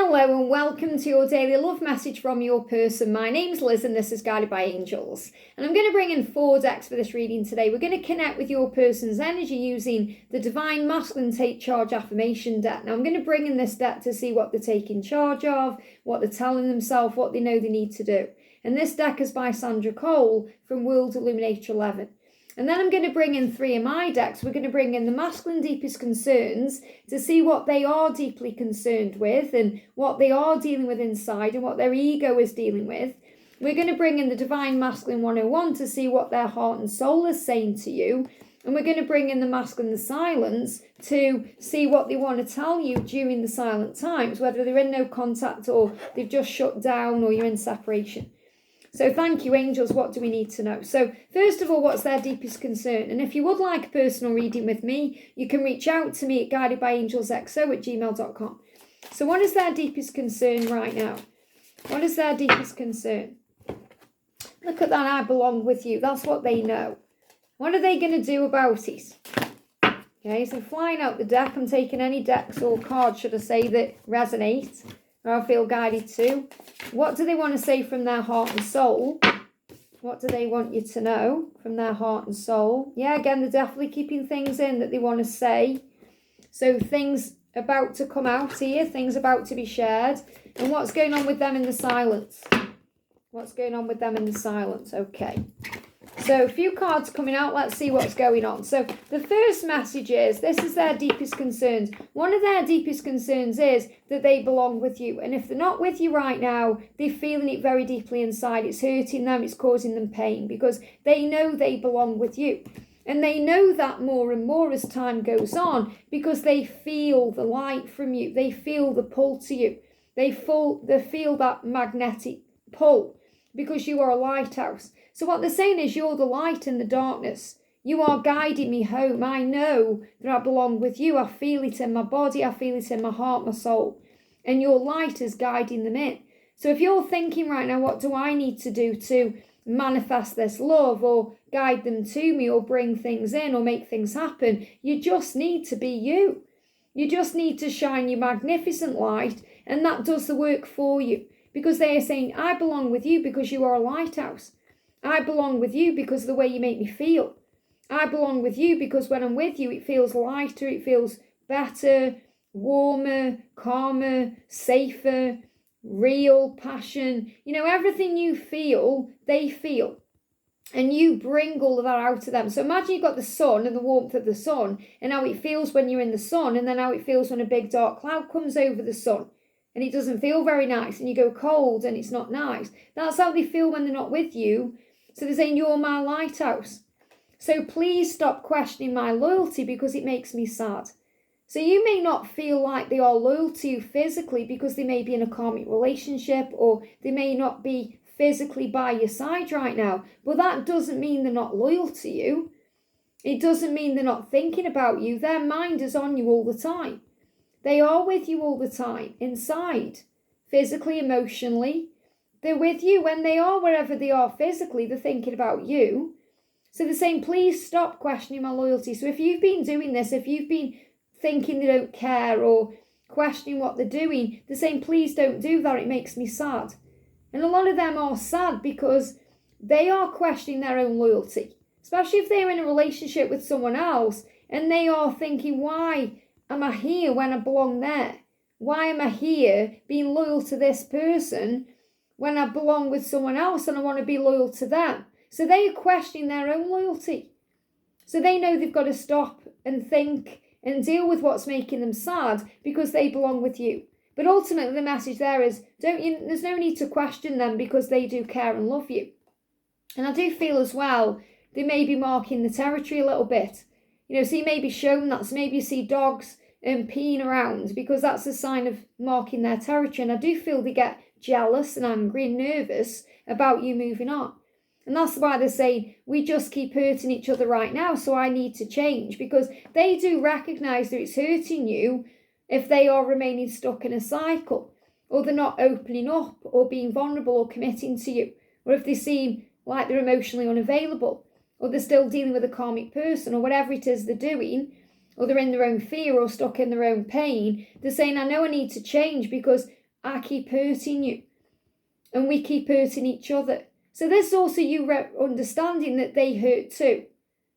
Hello and welcome to your daily love message from your person. My name's Liz and this is Guided by Angels. And I'm going to bring in 4 decks for this reading today. We're going to connect with your person's energy using the Divine Masculine Take Charge Affirmation deck. Now I'm going to bring in this deck to see what they're taking charge of, what they're telling themselves, what they know they need to do. And this deck is by Sandra from World Illuminator 11. And then I'm going to bring in 3 of my decks. We're going to bring in the masculine deepest concerns to see what they are deeply concerned with and what they are dealing with inside and what their ego is dealing with. We're going to bring in the Divine Masculine 101 to see what their heart and soul is saying to you. And we're going to bring in the masculine the silence to see what they want to tell you during the silent times, whether they're in no contact or they've just shut down or you're in separation. So thank you, angels. What do we need to know? So first of all, what's their deepest concern? And if you would like a personal reading with me, you can reach out to me at guidedbyangelsxo@gmail.com. So what is their deepest concern right now? What is their deepest concern? Look at that, I belong with you. That's what they know. What are they going to do about it? Okay, so flying out the deck, I'm taking any decks or cards, should I say, that resonate or I feel guided to. What do they want to say from their heart and soul? What do they want you to know from their heart and soul? Yeah, again, they're definitely keeping things in that they want to say. So things about to come out here, things about to be shared. And what's going on with them in the silence? What's going on with them in the silence? Okay. So a few cards coming out. Let's see what's going on. So the first message is, this is their deepest concerns. One of their deepest concerns is that they belong with you. And if they're not with you right now, they're feeling it very deeply inside. It's hurting them. It's causing them pain because they know they belong with you. And they know that more and more as time goes on because they feel the light from you. They feel the pull to you. They feel that magnetic pull because you are a lighthouse. So what they're saying is you're the light in the darkness. You are guiding me home. I know that I belong with you. I feel it in my body. I feel it in my heart, my soul. And your light is guiding them in. So if you're thinking right now, what do I need to do to manifest this love or guide them to me or bring things in or make things happen? You just need to be you. You just need to shine your magnificent light and that does the work for you. Because they are saying, I belong with you because you are a lighthouse. I belong with you because of the way you make me feel. I belong with you because when I'm with you, it feels lighter, it feels better, warmer, calmer, safer, real, passion. You know, everything you feel, they feel. And you bring all of that out to them. So imagine you've got the sun and the warmth of the sun and how it feels when you're in the sun and then how it feels when a big dark cloud comes over the sun. And it doesn't feel very nice and you go cold and it's not nice. That's how they feel when they're not with you. So they're saying, you're my lighthouse. So please stop questioning my loyalty because it makes me sad. So you may not feel like they are loyal to you physically because they may be in a karmic relationship or they may not be physically by your side right now. But that doesn't mean they're not loyal to you. It doesn't mean they're not thinking about you. Their mind is on you all the time. They are with you all the time, inside, physically, emotionally. They're with you when they are wherever they are physically. They're thinking about you. So they're saying, please stop questioning my loyalty. So if you've been doing this, if you've been thinking they don't care or questioning what they're doing, they're saying, please don't do that. It makes me sad. And a lot of them are sad because they are questioning their own loyalty, especially if they're in a relationship with someone else and they are thinking, why am I here when I belong there? Why am I here being loyal to this person when I belong with someone else and I want to be loyal to them? So they are questioning their own loyalty. So they know they've got to stop and think and deal with what's making them sad because they belong with you. But ultimately the message there is, there's no need to question them because they do care and love you. And I do feel as well, they may be marking the territory a little bit. You know, so you may be shown that. So maybe you see dogs peeing around because that's a sign of marking their territory. And I do feel they get jealous and angry and nervous about you moving on. And that's why they're saying, we just keep hurting each other right now, so I need to change. Because they do recognise that it's hurting you if they are remaining stuck in a cycle. Or they're not opening up or being vulnerable or committing to you. Or if they seem like they're emotionally unavailable. Or they're still dealing with a karmic person or whatever it is they're doing. Or they're in their own fear or stuck in their own pain. They're saying, I know I need to change because I keep hurting you. And we keep hurting each other. So there's also you understanding that they hurt too.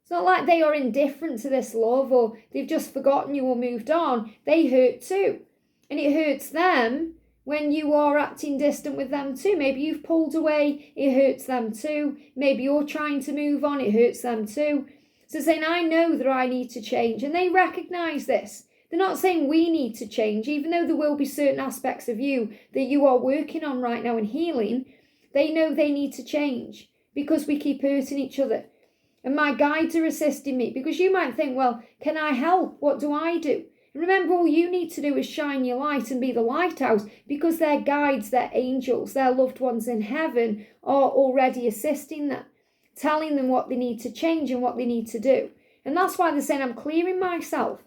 It's not like they are indifferent to this love or they've just forgotten you or moved on. They hurt too. And it hurts them when you are acting distant with them too. Maybe you've pulled away, it hurts them too. Maybe you're trying to move on, it hurts them too. So saying, I know that I need to change. And they recognise this. They're not saying we need to change, even though there will be certain aspects of you that you are working on right now and healing. They know they need to change because we keep hurting each other. And my guides are assisting me, because you might think, well, can I help? What do I do? And remember, all you need to do is shine your light and be the lighthouse, because their guides, their angels, their loved ones in heaven are already assisting them, telling them what they need to change and what they need to do. And that's why they're saying, I'm clearing myself.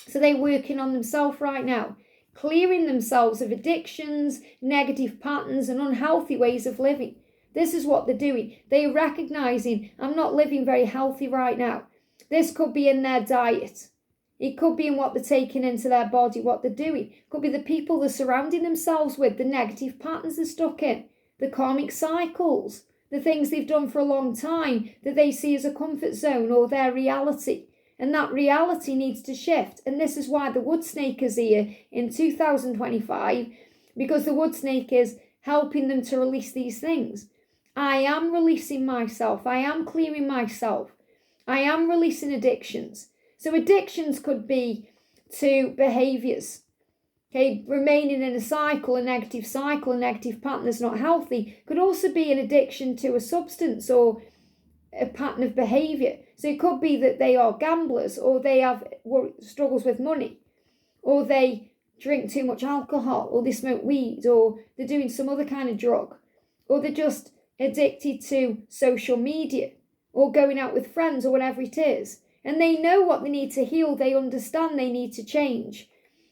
So they're working on themselves right now, clearing themselves of addictions, negative patterns, and unhealthy ways of living. This is what they're doing. They're recognizing, I'm not living very healthy right now. This could be in their diet. It could be in what they're taking into their body, what they're doing. It could be the people they're surrounding themselves with, the negative patterns they're stuck in, the karmic cycles, the things they've done for a long time that they see as a comfort zone or their reality. And that reality needs to shift. And this is why the wood snake is here in 2025, because the wood snake is helping them to release these things. I am releasing myself. I am clearing myself. I am releasing addictions. So addictions could be to behaviours. Okay, remaining in a cycle, a negative pattern that's not healthy. Could also be an addiction to a substance or a pattern of behaviour. So it could be that they are gamblers, or they have struggles with money, or they drink too much alcohol, or they smoke weed, or they're doing some other kind of drug, or they're just addicted to social media, or going out with friends, or whatever it is. And they know what they need to heal. They understand they need to change.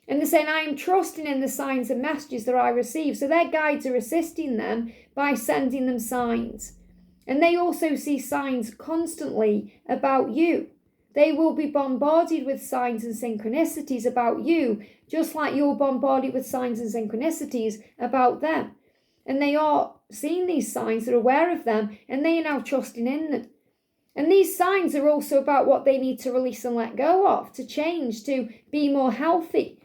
And they're saying, I am trusting in the signs and messages that I receive. So their guides are assisting them by sending them signs. And they also see signs constantly about you. They will be bombarded with signs and synchronicities about you, just like you're bombarded with signs and synchronicities about them. And they are seeing these signs, they're aware of them, and they are now trusting in them. And these signs are also about what they need to release and let go of, to change, to be more healthy.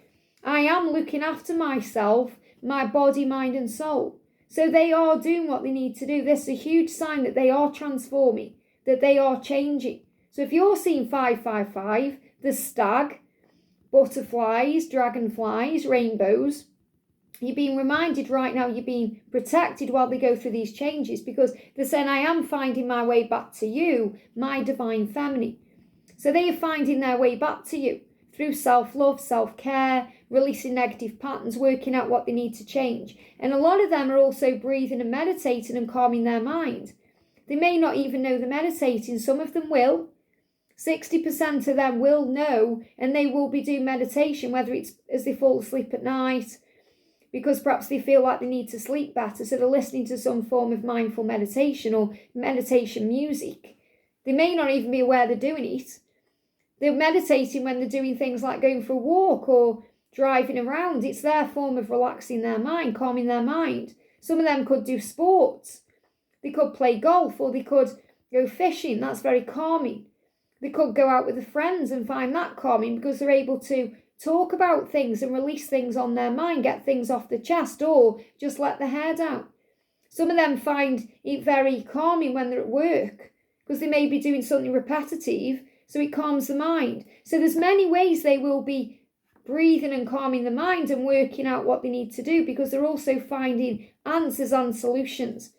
I am looking after myself, my body, mind, and soul. So they are doing what they need to do. This is a huge sign that they are transforming, that they are changing. So if you're seeing 555, the stag, butterflies, dragonflies, rainbows, you're being reminded right now, you're being protected while they go through these changes, because they're saying, I am finding my way back to you, my divine feminine. So they are finding their way back to you through self-love, self-care, releasing negative patterns, working out what they need to change. And a lot of them are also breathing and meditating and calming their mind. They may not even know they're meditating. Some of them will. 60% of them will know, and they will be doing meditation, whether it's as they fall asleep at night, because perhaps they feel like they need to sleep better, so they're listening to some form of mindful meditation or meditation music. They may not even be aware they're doing it. They're meditating when they're doing things like going for a walk or driving around. It's their form of relaxing their mind, calming their mind. Some of them could do sports. They could play golf, or they could go fishing. That's very calming. They could go out with their friends and find that calming, because they're able to talk about things and release things on their mind, get things off the chest, or just let the hair down. Some of them find it very calming when they're at work, because they may be doing something repetitive, so it calms the mind. So there's many ways they will be breathing and calming the mind and working out what they need to do, because they're also finding answers and solutions.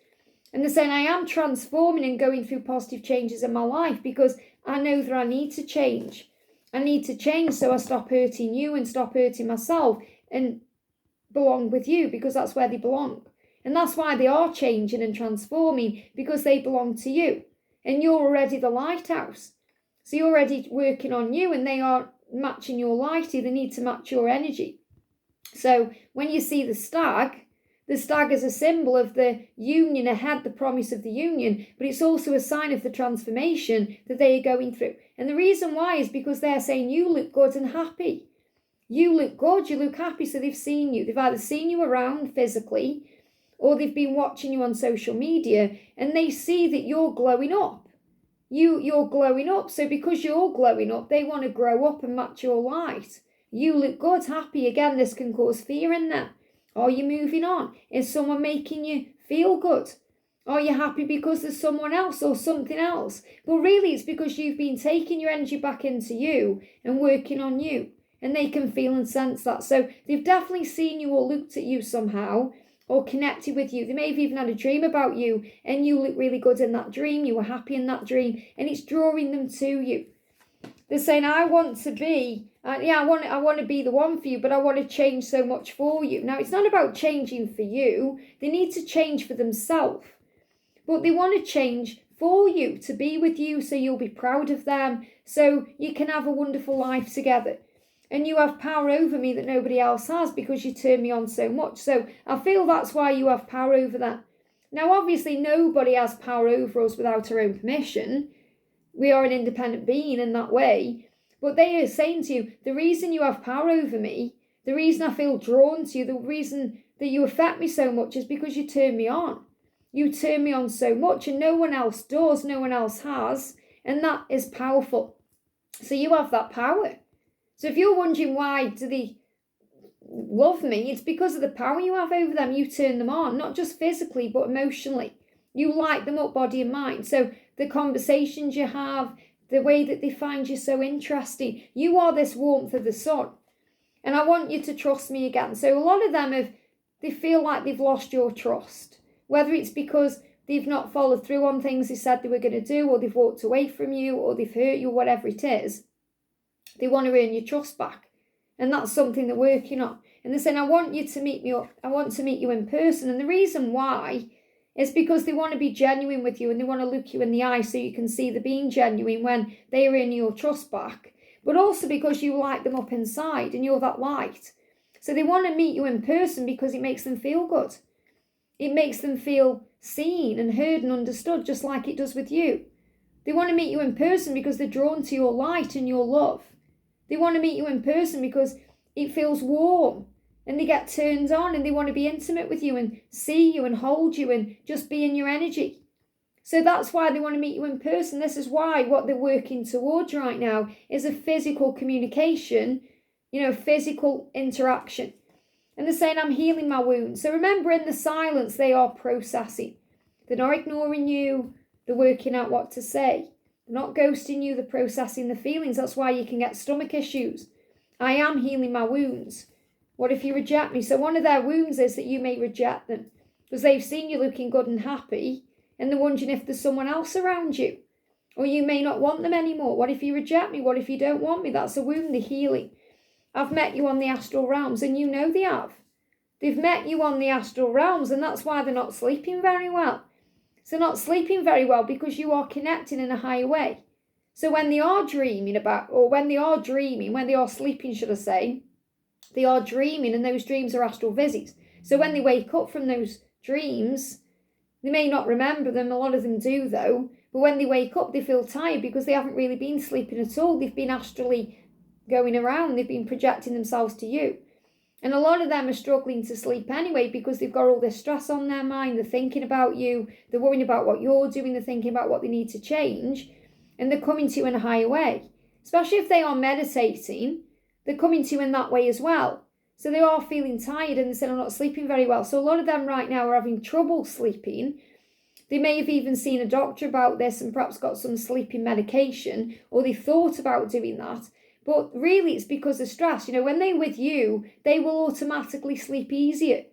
And they're saying, I am transforming and going through positive changes in my life, because I know that I need to change. I need to change so I stop hurting you and stop hurting myself and belong with you, because that's where they belong. And that's why they are changing and transforming, because they belong to you. And you're already the lighthouse. So you're already working on you, and they are matching your lighting. They need to match your energy. So when you see the stag is a symbol of the union ahead, the promise of the union, but it's also a sign of the transformation that they are going through. And the reason why is because they're saying, you look good and happy. You look good, you look happy, so they've seen you. They've either seen you around physically, or they've been watching you on social media, and they see that you're glowing up. You're glowing up, so because you're glowing up, they want to grow up and match your light. You look good, happy. Again, this can cause fear in there. Are you moving on? Is someone making you feel good? Are you happy because there's someone else or something else? But really, it's because you've been taking your energy back into you and working on you. And they can feel and sense that. So they've definitely seen you or looked at you somehow or connected with you. They may have even had a dream about you and you look really good in that dream. You were happy in that dream and it's drawing them to you. They're saying, I want to be, I want to be the one for you, but I want to change so much for you. Now, it's not about changing for you. They need to change for themselves. But they want to change for you, to be with you, so you'll be proud of them, so you can have a wonderful life together. And you have power over me that nobody else has because you turn me on so much. So I feel that's why you have power over that. Now, obviously, nobody has power over us without our own permission. We are an independent being in that way. But they are saying to you, the reason you have power over me, the reason I feel drawn to you, the reason that you affect me so much is because you turn me on. You turn me on so much and no one else does, no one else has. And that is powerful. So you have that power. So if you're wondering why do they love me, it's because of the power you have over them. You turn them on, not just physically, but emotionally. You light them up, body and mind. So the conversations you have, the way that they find you so interesting, you are this warmth of the sun. And I want you to trust me again. So a lot of them they feel like they've lost your trust. Whether it's because they've not followed through on things they said they were going to do, or they've walked away from you, or they've hurt you, whatever it is. They want to earn your trust back. And that's something they're working on. And they're saying, I want you to meet me up. I want to meet you in person. And the reason why is because they want to be genuine with you and they want to look you in the eye so you can see they're being genuine when they earn your trust back. But also because you light them up inside and you're that light. So they want to meet you in person because it makes them feel good. It makes them feel seen and heard and understood, just like it does with you. They want to meet you in person because they're drawn to your light and your love. They want to meet you in person because it feels warm and they get turned on and they want to be intimate with you and see you and hold you and just be in your energy. So that's why they want to meet you in person. This is why what they're working towards right now is a physical communication, physical interaction. And they're saying, I'm healing my wounds. So remember, in the silence, they are processing. They're not ignoring you. They're working out what to say. They're not ghosting you. They're processing the feelings. That's why you can get stomach issues. I am healing my wounds. What if you reject me? So one of their wounds is that you may reject them because they've seen you looking good and happy and they're wondering if there's someone else around you or you may not want them anymore. What if you reject me? What if you don't want me? That's a wound they're healing. I've met you on the astral realms and you know they have. They've met you on the astral realms and that's why they're not sleeping very well. So not sleeping very well because you are connecting in a higher way. So when they are dreaming when they are sleeping, should I say, they are dreaming and those dreams are astral visits. So when they wake up from those dreams, they may not remember them, a lot of them do though, but when they wake up they feel tired because they haven't really been sleeping at all. They've been astrally going around, they've been projecting themselves to you. And a lot of them are struggling to sleep anyway because they've got all this stress on their mind, they're thinking about you, they're worrying about what you're doing, they're thinking about what they need to change, and they're coming to you in a higher way. Especially if they are meditating, they're coming to you in that way as well. So they are feeling tired and they say, I'm not sleeping very well. So a lot of them right now are having trouble sleeping. They may have even seen a doctor about this and perhaps got some sleeping medication, or they thought about doing that. But really it's because of stress. When they're with you, they will automatically sleep easier.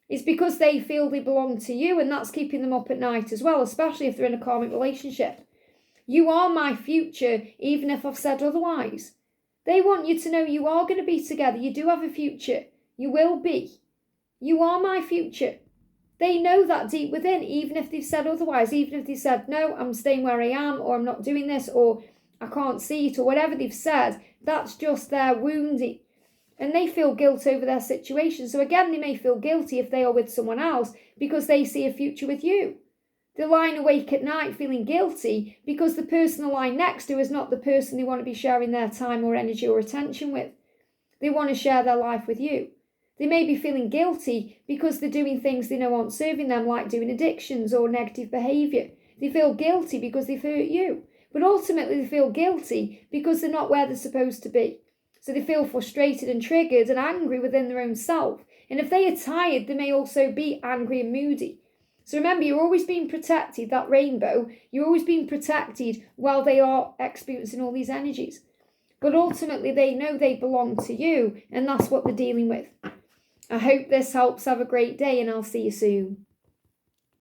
It's because they feel they belong to you and that's keeping them up at night as well, especially if they're in a karmic relationship. You are my future, even if I've said otherwise. They want you to know you are going to be together. You do have a future. You will be. You are my future. They know that deep within, even if they've said otherwise, even if they said, no, I'm staying where I am, or I'm not doing this, or I can't see it, or whatever they've said, that's just their wounding. And they feel guilt over their situation. So again, they may feel guilty if they are with someone else because they see a future with you. They're lying awake at night feeling guilty because the person they're lying next to is not the person they want to be sharing their time or energy or attention with. They want to share their life with you. They may be feeling guilty because they're doing things they know aren't serving them, like doing addictions or negative behaviour. They feel guilty because they've hurt you. But ultimately they feel guilty because they're not where they're supposed to be. So they feel frustrated and triggered and angry within their own self. And if they are tired, they may also be angry and moody. So remember, you're always being protected, that rainbow. You're always being protected while they are experiencing all these energies. But ultimately, they know they belong to you, and that's what they're dealing with. I hope this helps. Have a great day, and I'll see you soon.